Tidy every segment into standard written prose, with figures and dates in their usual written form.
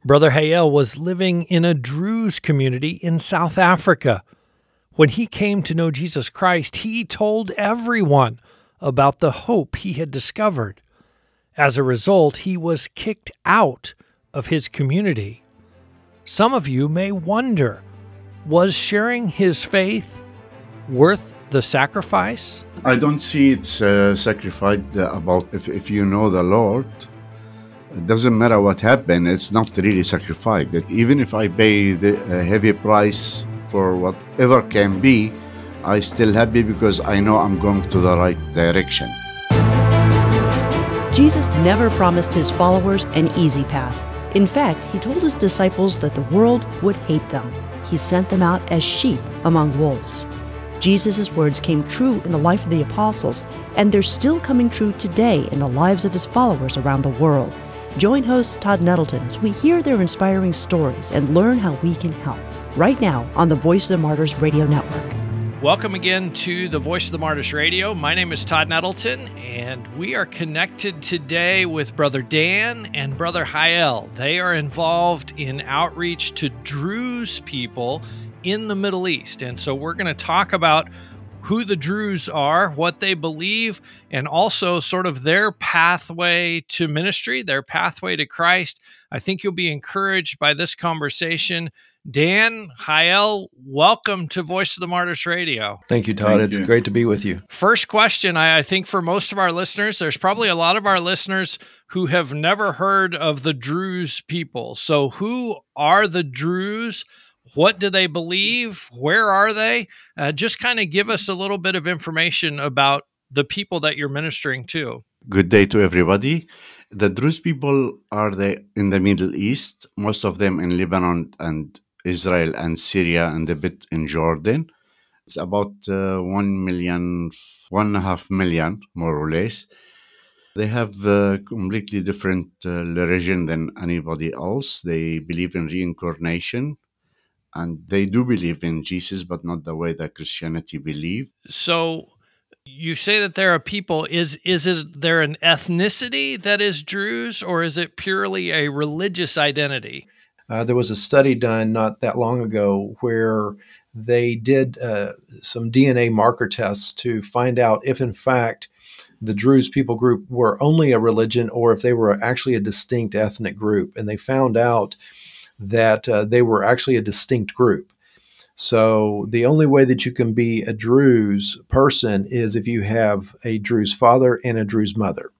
Brother Hayel was living in a Druze community in South Africa. When he came to know Jesus Christ, he told everyone about the hope he had discovered. As a result, he was kicked out of his community. Some of you may wonder, was sharing his faith worth the sacrifice? I don't see it's sacrificed about if you know the Lord. It doesn't matter what happened, it's not really sacrificed. Even if I pay the heavy price for whatever can be, I still happy because I know I'm going to the right direction. Jesus never promised his followers an easy path. In fact, he told his disciples that the world would hate them. He sent them out as sheep among wolves. Jesus' words came true in the life of the apostles, and they're still coming true today in the lives of his followers around the world. Join host Todd Nettleton as we hear their inspiring stories and learn how we can help. Right now on the Voice of the Martyrs Radio Network. Welcome again to the Voice of the Martyrs Radio. My name is Todd Nettleton, and we are connected today with Brother Dan and Brother Hayel. They are involved in outreach to Druze people in the Middle East. And so we're going to talk about who the Druze are, what they believe, and also sort of their pathway to ministry, their pathway to Christ. I think you'll be encouraged by this conversation. Dan, Hayel, welcome to Voice of the Martyrs Radio. Thank you, Todd. It's great to be with you. First question, I think for most of our listeners, there's probably a lot of our listeners who have never heard of the Druze people. So who are the Druze? What do they believe? Where are they? Just kind of give us a little bit of information about the people that you're ministering to. Good day to everybody. The Druze people are in the Middle East, most of them in Lebanon and Israel and Syria and a bit in Jordan. It's about 1.5 million, more or less. They have a completely different religion than anybody else. They believe in reincarnation. And they do believe in Jesus, but not the way that Christianity believe. So you say that there are people. Is there an ethnicity that is Druze, or is it purely a religious identity? There was a study done not that long ago where they did some DNA marker tests to find out if, in fact, the Druze people group were only a religion or if they were actually a distinct ethnic group. And they found out that they were actually a distinct group. So the only way that you can be a Druze person is if you have a Druze father and a Druze mother.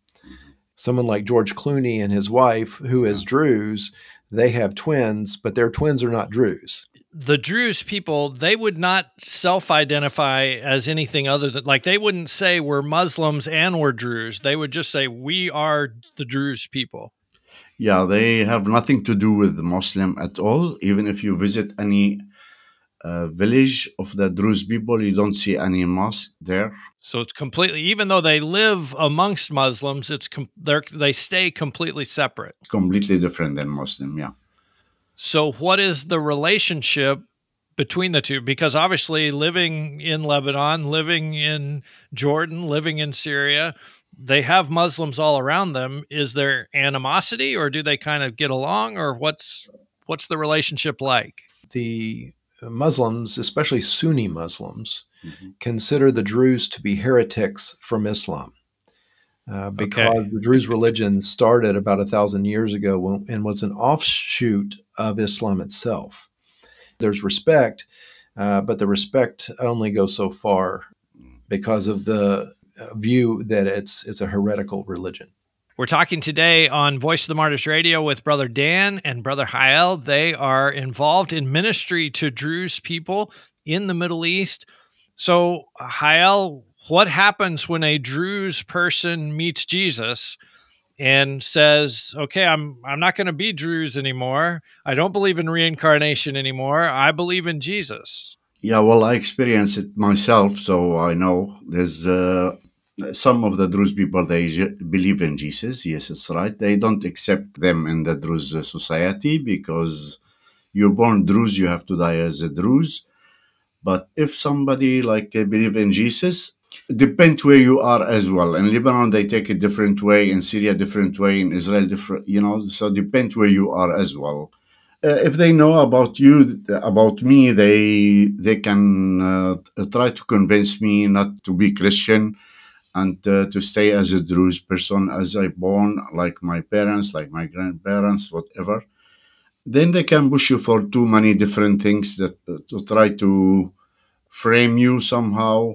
Someone like George Clooney and his wife, who is Druze, they have twins, but their twins are not Druze. The Druze people, they would not self-identify as anything other than, like, they wouldn't say we're Muslims and we're Druze. They would just say, we are the Druze people. Yeah, they have nothing to do with the Muslim at all. Even if you visit any village of the Druze people, you don't see any mosque there. So it's completely, even though they live amongst Muslims, they stay completely separate. It's completely different than Muslim, yeah. So what is the relationship between the two? Because obviously living in Lebanon, living in Jordan, living in Syria, they have Muslims all around them. Is there animosity, or do they kind of get along, or what's the relationship like? The Muslims, especially Sunni Muslims, consider the Druze to be heretics from Islam because the Druze religion started about 1,000 years ago and was an offshoot of Islam itself. There's respect, but the respect only goes so far because of the view that it's a heretical religion. We're talking today on Voice of the Martyrs Radio with Brother Dan and Brother Hayel. They are involved in ministry to Druze people in the Middle East. So, Hayel, what happens when a Druze person meets Jesus and says, okay, I'm not going to be Druze anymore. I don't believe in reincarnation anymore. I believe in Jesus. Yeah, well, I experienced it myself, so I know there's some of the Druze people, they believe in Jesus. Yes, it's right. They don't accept them in the Druze society because you're born Druze, you have to die as a Druze. But if somebody like they believe in Jesus, Depends where you are as well. In Lebanon, they take a different way. In Syria, different way. In Israel, different. So depend where you are as well. If they know about you, about me, they can try to convince me not to be Christian and to stay as a Druze person as I born, like my parents, like my grandparents, whatever. Then they can push you for too many different things that to try to frame you somehow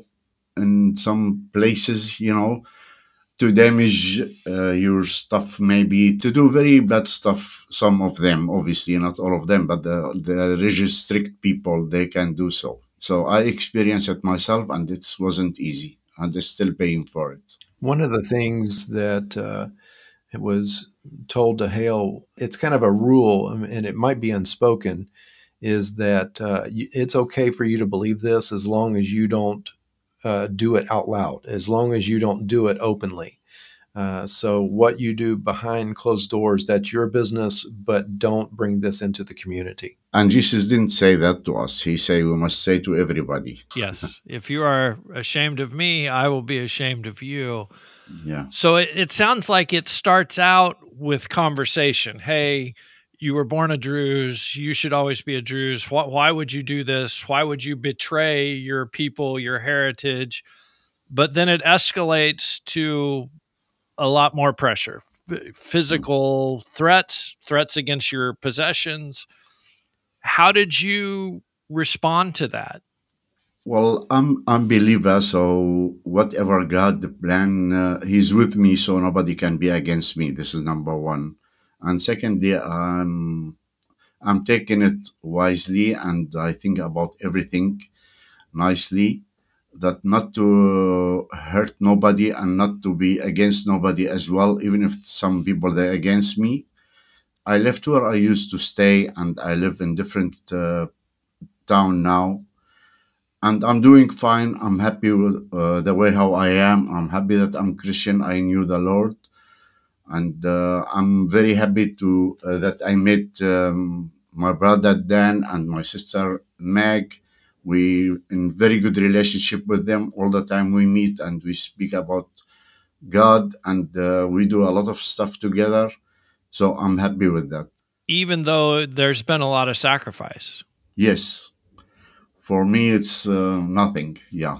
in some places, to damage your stuff, maybe to do very bad stuff. Some of them, obviously, not all of them, but the religious strict people, they can do so. So I experienced it myself, and it wasn't easy, and I'm still paying for it. One of the things that it was told to Hayel, it's kind of a rule, and it might be unspoken, is that it's okay for you to believe this as long as you don't do it out loud, as long as you don't do it openly. So what you do behind closed doors, that's your business, but don't bring this into the community. And Jesus didn't say that to us. He said we must say to everybody. Yes. If you are ashamed of me, I will be ashamed of you. Yeah. So it sounds like it starts out with conversation. Hey, you were born a Druze. You should always be a Druze. Why would you do this? Why would you betray your people, your heritage? But then it escalates to a lot more pressure, physical threats against your possessions. How did you respond to that? Well, I'm believer, so whatever God the plan, He's with me, so nobody can be against me. This is number one. And secondly, I'm taking it wisely, and I think about everything nicely, that not to hurt nobody and not to be against nobody as well, even if some people they're against me. I left where I used to stay, and I live in different town now, and I'm doing fine. I'm happy with the way how I am. I'm happy that I'm Christian. I knew the Lord, and I'm very happy to that I met my brother Dan and my sister Meg. We in very good relationship with them all the time. We meet and we speak about God, and we do a lot of stuff together. So I'm happy with that. Even though there's been a lot of sacrifice. Yes, for me it's nothing. Yeah.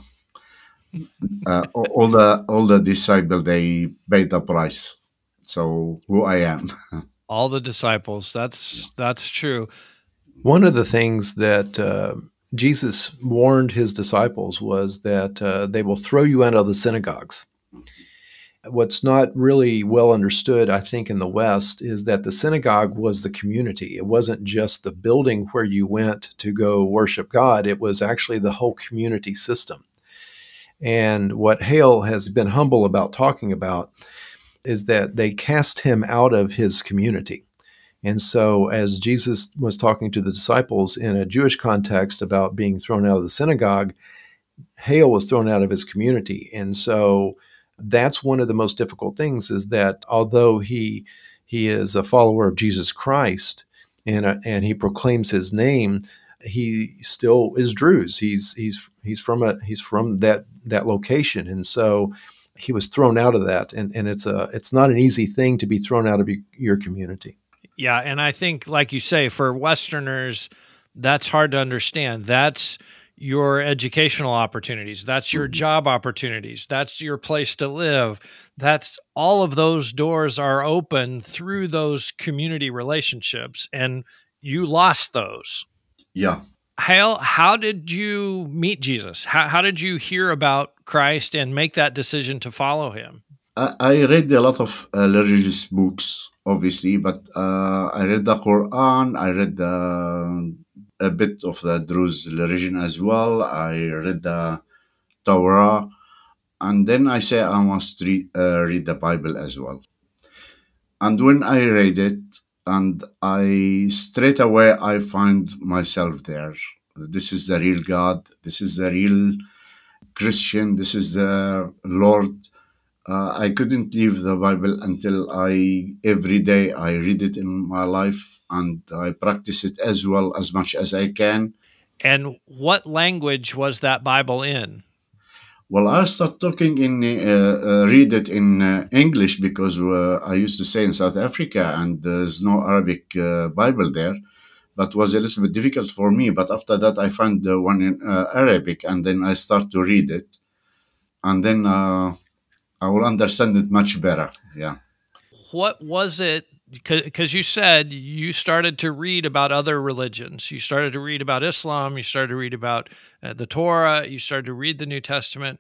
All the disciples they paid the price. So who I am. All the disciples. That's true. One of the things that Jesus warned his disciples was that they will throw you out of the synagogues. What's not really well understood, I think, in the West is that the synagogue was the community. It wasn't just the building where you went to go worship God. It was actually the whole community system. And what Hayel has been humble about talking about is that they cast him out of his community. And so as Jesus was talking to the disciples in a Jewish context about being thrown out of the synagogue, Hayel was thrown out of his community. And so that's one of the most difficult things, is that although he is a follower of Jesus Christ and he proclaims his name, he still is Druze. He's from that location, and so he was thrown out of that. And it's not an easy thing to be thrown out of your community. Yeah, and I think, like you say, for Westerners, that's hard to understand. That's your educational opportunities. That's your job opportunities. That's your place to live. That's all of those doors are open through those community relationships, and you lost those. Yeah. Hayel, how did you meet Jesus? How did you hear about Christ and make that decision to follow him? I read a lot of religious books, obviously, but I read the Quran. I read a bit of the Druze religion as well. I read the Torah, and then I say I must read the Bible as well. And when I read it, and I straight away I find myself there. This is the real God. This is the real Christian. This is the Lord. I couldn't leave the Bible until every day I read it in my life, and I practice it as well as much as I can. And what language was that Bible in? Well, I start talking in, read it in English because I used to stay in South Africa and there's no Arabic Bible there. That was a little bit difficult for me. But after that, I found the one in Arabic, and then I start to read it, and then I will understand it much better. Yeah. What was it? Because you said you started to read about other religions. You started to read about Islam. You started to read about the Torah. You started to read the New Testament.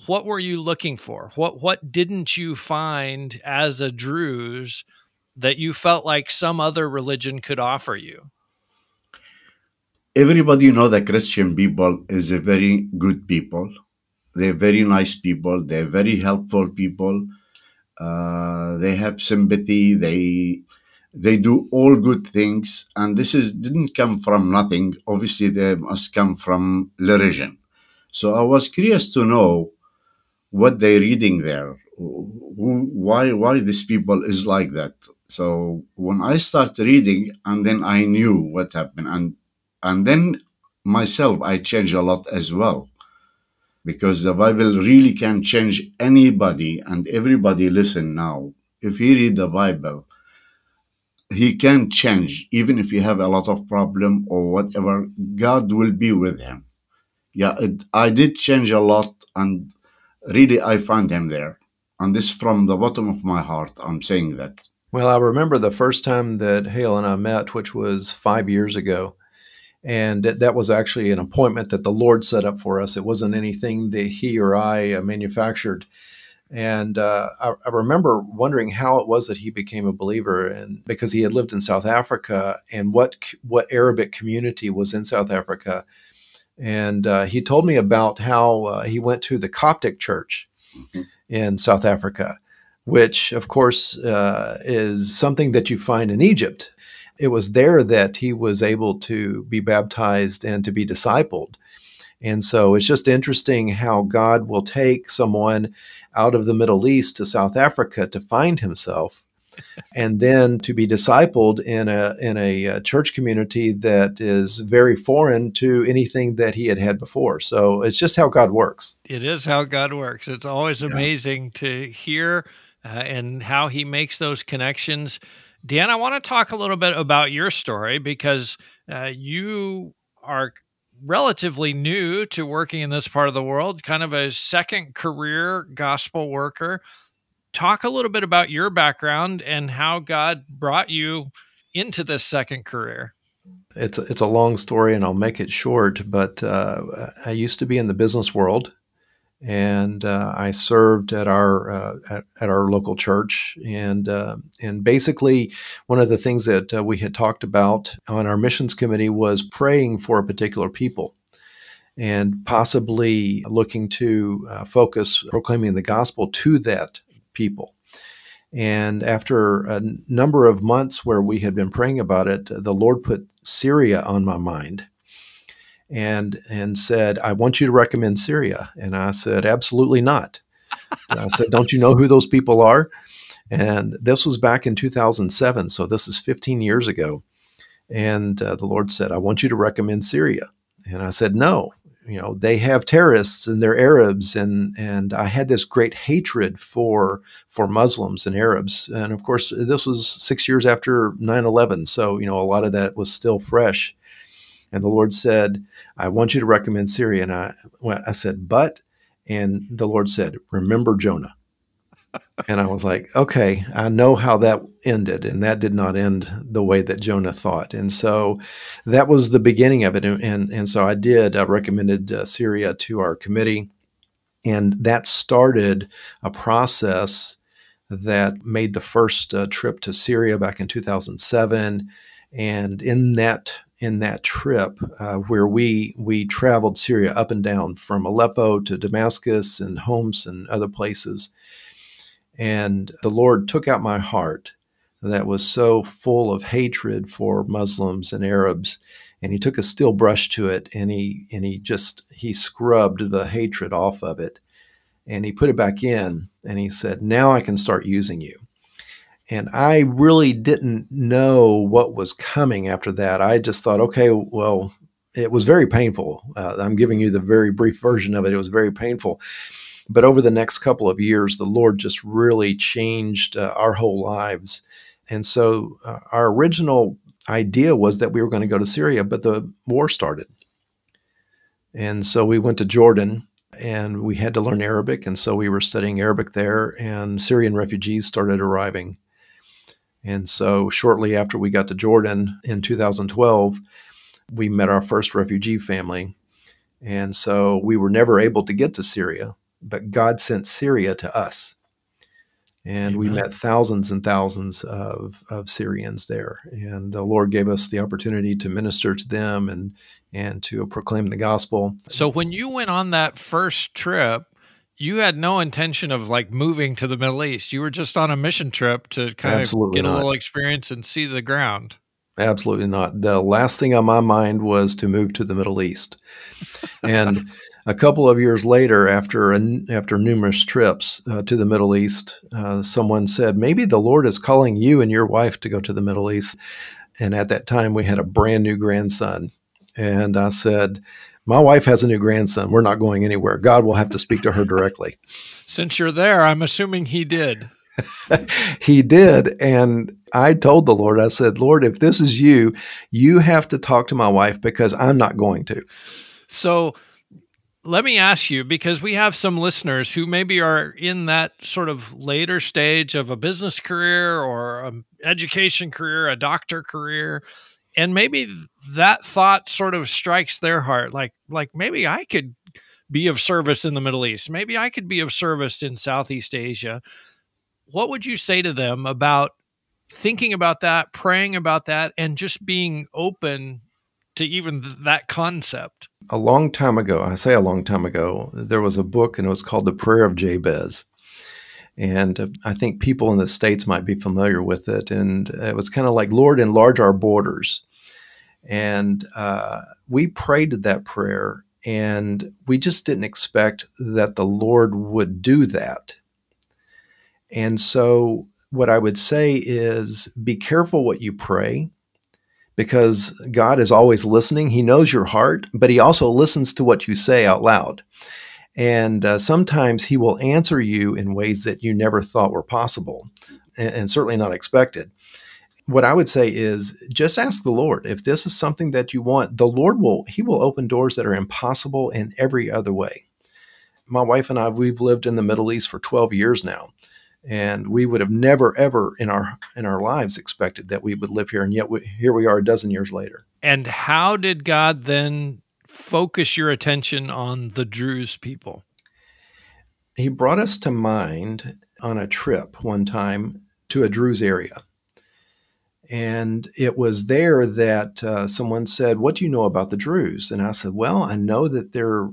What were you looking for? What didn't you find as a Druze that you felt like some other religion could offer you? Everybody know that Christian people is a very good people. They're very nice people. They're very helpful people. They have sympathy. They do all good things, and this is didn't come from nothing. Obviously, they must come from religion. So I was curious to know what they're reading there. Why these people is like that. So when I start reading, and then I knew what happened, and then myself I changed a lot as well, because the Bible really can change anybody and everybody. Listen now, if he read the Bible, he can change even if you have a lot of problem or whatever. God will be with him. Yeah, I did change a lot, and really I found him there. And this from the bottom of my heart, I'm saying that. Well, I remember the first time that Hayel and I met, which was 5 years ago. And that was actually an appointment that the Lord set up for us. It wasn't anything that he or I manufactured. And I remember wondering how it was that he became a believer, and because he had lived in South Africa, and what Arabic community was in South Africa. And he told me about how he went to the Coptic church in South Africa, which, of course, is something that you find in Egypt. It was there that he was able to be baptized and to be discipled. And so it's just interesting how God will take someone out of the Middle East to South Africa to find himself, and then to be discipled in a church community that is very foreign to anything that he had had before. So it's just how God works. It is how God works. It's always amazing to hear and how he makes those connections. Dan, I want to talk a little bit about your story, because you are relatively new to working in this part of the world, kind of a second career gospel worker. Talk a little bit about your background and how God brought you into this second career. It's a long story, and I'll make it short. But I used to be in the business world, and I served at our local church. And basically, one of the things that we had talked about on our missions committee was praying for a particular people, and possibly looking to focus proclaiming the gospel to that people. And after a number of months where we had been praying about it, the Lord put Syria on my mind, and said, "I want you to recommend Syria." And I said, "Absolutely not." And I said, "Don't you know who those people are?" And this was back in 2007, so this is 15 years ago. And the Lord said, "I want you to recommend Syria." And I said, "No. You know, they have terrorists and they're Arabs." And I had this great hatred for Muslims and Arabs. And of course, this was 6 years after 9/11. So, you know, a lot of that was still fresh. And the Lord said, "I want you to recommend Syria." And I said, "But," and the Lord said, "Remember Jonah." And I was like, okay, I know how that ended, and that did not end the way that Jonah thought. And so that was the beginning of it. And so I recommended Syria to our committee, and that started a process that made the first trip to Syria back in 2007. And in that trip, where we traveled Syria up and down from Aleppo to Damascus and Homs and other places. And the Lord took out my heart that was so full of hatred for Muslims and Arabs, and he took a steel brush to it, and he scrubbed the hatred off of it, and he put it back in, and he said, "Now I can start using you." And I really didn't know what was coming after that. I just thought, okay, well, it was very painful. I'm giving you the very brief version of it. It was very painful. But over the next couple of years, the Lord just really changed our whole lives. And so our original idea was that we were going to go to Syria, but the war started. And so we went to Jordan, and we had to learn Arabic. And so we were studying Arabic there, and Syrian refugees started arriving. And so shortly after we got to Jordan in 2012, we met our first refugee family. And so we were never able to get to Syria, but God sent Syria to us. And we met thousands and thousands of Syrians there. And the Lord gave us the opportunity to minister to them and to proclaim the gospel. So when you went on that first trip, you had no intention of like moving to the Middle East. You were just on a mission trip to kind Absolutely of get not. a little experience and see the ground. Absolutely not. The last thing on my mind was to move to the Middle East. And a couple of years later, after numerous trips to the Middle East, someone said, maybe the Lord is calling you and your wife to go to the Middle East. And at that time, we had a brand new grandson. And I said, my wife has a new grandson. We're not going anywhere. God will have to speak to her directly. Since you're there, I'm assuming he did. He did. And I told the Lord, I said, Lord, if this is you, you have to talk to my wife because I'm not going to. So let me ask you, because we have some listeners who maybe are in that sort of later stage of a business career or an education career, a doctor career, and maybe that thought sort of strikes their heart. Like maybe I could be of service in the Middle East. Maybe I could be of service in Southeast Asia. What would you say to them about thinking about that, praying about that, and just being open to even that concept? A long time ago, I say a long time ago, there was a book and it was called The Prayer of Jabez. And I think people in the States might be familiar with it. And it was kind of like, Lord, enlarge our borders. And we prayed that prayer, and we just didn't expect that the Lord would do that. And so what I would say is be careful what you pray, because God is always listening. He knows your heart, but he also listens to what you say out loud. And sometimes he will answer you in ways that you never thought were possible and certainly not expected. What I would say is just ask the Lord. If this is something that you want, the Lord he will open doors that are impossible in every other way. My wife and I, we've lived in the Middle East for 12 years now. And we would have never, ever in our lives expected that we would live here. And yet here we are a dozen years later. And how did God then focus your attention on the Druze people? He brought us to mind on a trip one time to a Druze area. And it was there that someone said, what do you know about the Druze? And I said, well, I know that they're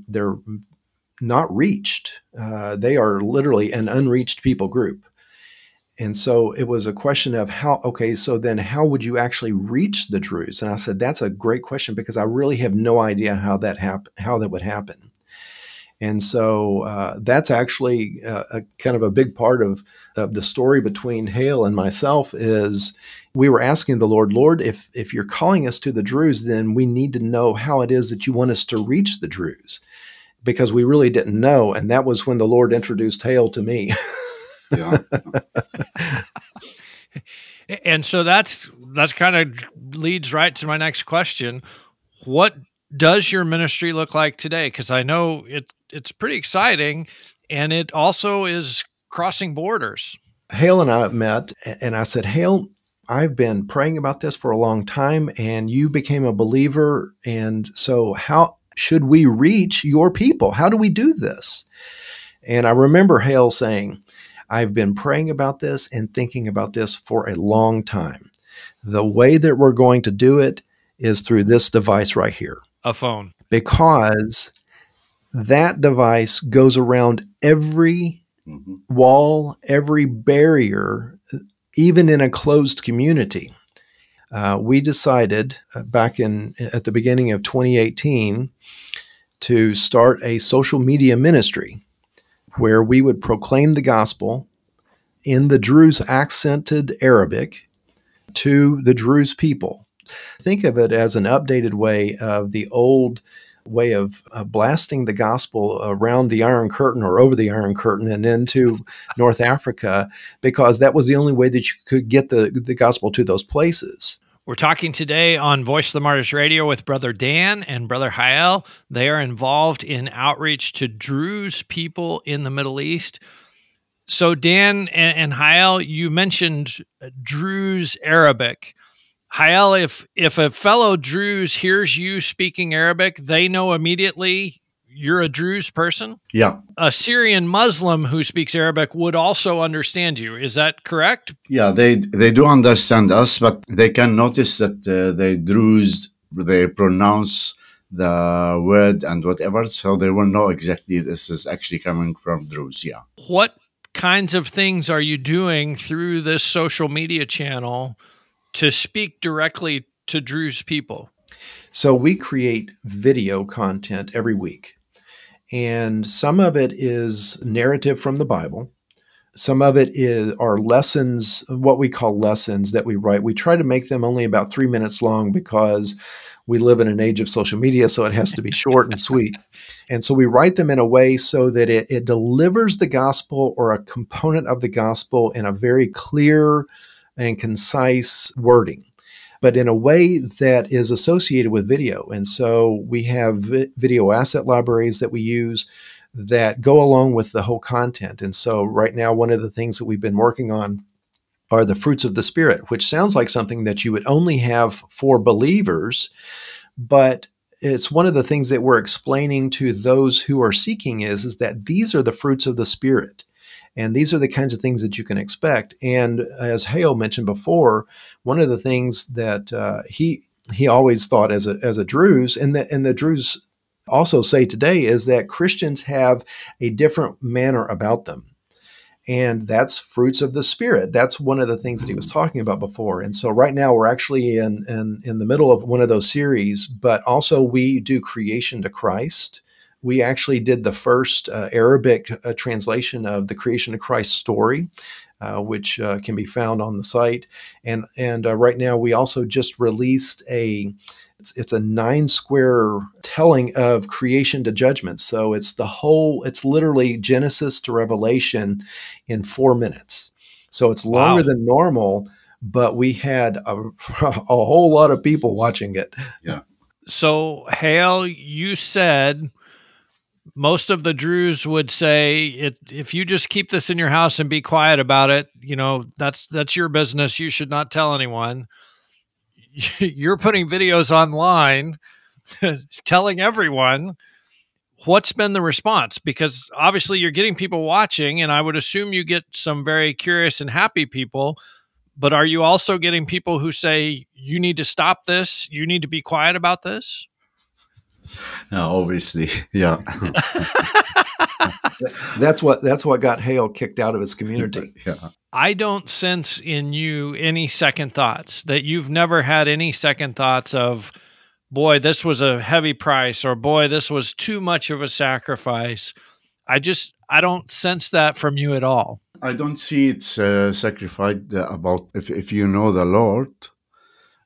not reached. They are literally an unreached people group. And so it was a question of so then how would you actually reach the Druze? And I said, that's a great question because I really have no idea how that would happen. And so that's actually a kind of a big part of the story between Hayel and myself is we were asking the Lord, if you're calling us to the Druze, then we need to know how it is that you want us to reach the Druze, because we really didn't know. And that was when the Lord introduced Hayel to me. Yeah. And so that's kind of leads right to my next question. What does your ministry look like today? Because I know it's pretty exciting, and it also is crossing borders. Hayel and I met, and I said, Hayel, I've been praying about this for a long time, and you became a believer. And so how should we reach your people? How do we do this? And I remember Hayel saying, I've been praying about this and thinking about this for a long time. The way that we're going to do it is through this device right here. A phone. Because that device goes around every wall, every barrier, even in a closed community. We decided back at the beginning of 2018 to start a social media ministry where we would proclaim the gospel in the Druze accented Arabic to the Druze people. Think of it as an updated way of the old way of blasting the gospel around the Iron Curtain or over the Iron Curtain and into North Africa, because that was the only way that you could get the gospel to those places. We're talking today on Voice of the Martyrs Radio with Brother Dan and Brother Hayel. They are involved in outreach to Druze people in the Middle East. So Dan and Hayel, you mentioned Druze Arabic. Hayel, if a fellow Druze hears you speaking Arabic, they know immediately you're a Druze person? Yeah. A Syrian Muslim who speaks Arabic would also understand you. Is that correct? Yeah, they do understand us, but they can notice that they Druze, they pronounce the word and whatever, so they will know exactly this is actually coming from Druze, yeah. What kinds of things are you doing through this social media channel to speak directly to Druze people? So we create video content every week. And some of it is narrative from the Bible. Some of it are lessons, what we call lessons that we write. We try to make them only about 3 minutes long because we live in an age of social media, so it has to be short and sweet. And so we write them in a way so that it delivers the gospel or a component of the gospel in a very clear and concise wording, but in a way that is associated with video. And so we have video asset libraries that we use that go along with the whole content. And so right now, one of the things that we've been working on are the fruits of the Spirit, which sounds like something that you would only have for believers, but it's one of the things that we're explaining to those who are seeking is that these are the fruits of the Spirit. And these are the kinds of things that you can expect. And as Hayel mentioned before, one of the things that he always thought as a Druze, and the Druze also say today, is that Christians have a different manner about them. And that's fruits of the Spirit. That's one of the things that he was talking about before. And so right now we're actually in the middle of one of those series, but also we do Creation to Christ. We actually did the first Arabic translation of the Creation of Christ story, which can be found on the site. And right now we also just released it's a 9-square telling of creation to judgment. So it's literally Genesis to Revelation in 4 minutes. So it's longer than normal, but we had a whole lot of people watching it. Yeah. So Hayel, you said most of the Druze would say, if you just keep this in your house and be quiet about it, that's your business. You should not tell anyone. You're putting videos online, telling everyone. What's been the response? Because obviously you're getting people watching, and I would assume you get some very curious and happy people, but are you also getting people who say, you need to stop this, you need to be quiet about this? No, obviously, yeah. That's what got Hayel kicked out of his community. Yeah. I don't sense in you any second thoughts, that you've never had any second thoughts of, boy, this was a heavy price, or boy, this was too much of a sacrifice. I don't sense that from you at all. I don't see it's sacrificed about if you know the Lord.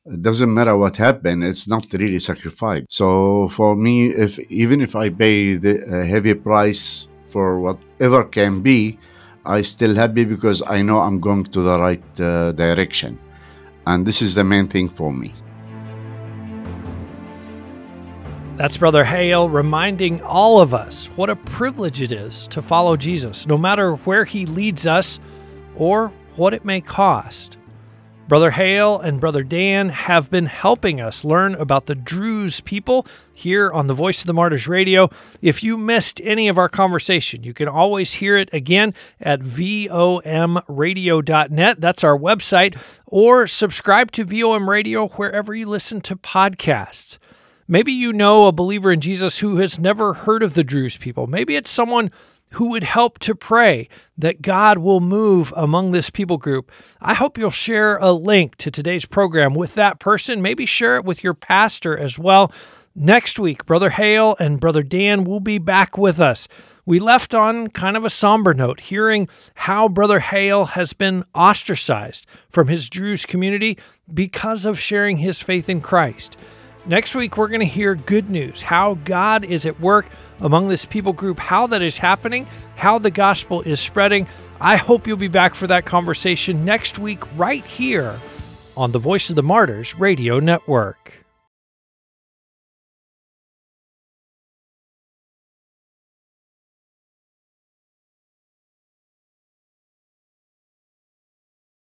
It doesn't matter what happened, it's not really sacrificed. So for me, even if I pay the heavy price for whatever can be, I still happy because I know I'm going to the right direction. And this is the main thing for me. That's Brother Hayel reminding all of us what a privilege it is to follow Jesus, no matter where he leads us or what it may cost. Brother Hayel and Brother Dan have been helping us learn about the Druze people here on the Voice of the Martyrs Radio. If you missed any of our conversation, you can always hear it again at vomradio.net. That's our website. Or subscribe to VOM Radio wherever you listen to podcasts. Maybe you know a believer in Jesus who has never heard of the Druze people. Maybe it's someone who would help to pray that God will move among this people group. I hope you'll share a link to today's program with that person. Maybe share it with your pastor as well. Next week, Brother Hayel and Brother Dan will be back with us. We left on kind of a somber note, hearing how Brother Hayel has been ostracized from his Druze community because of sharing his faith in Christ. Next week, we're going to hear good news, how God is at work among this people group, how that is happening, how the gospel is spreading. I hope you'll be back for that conversation next week right here on the Voice of the Martyrs Radio Network.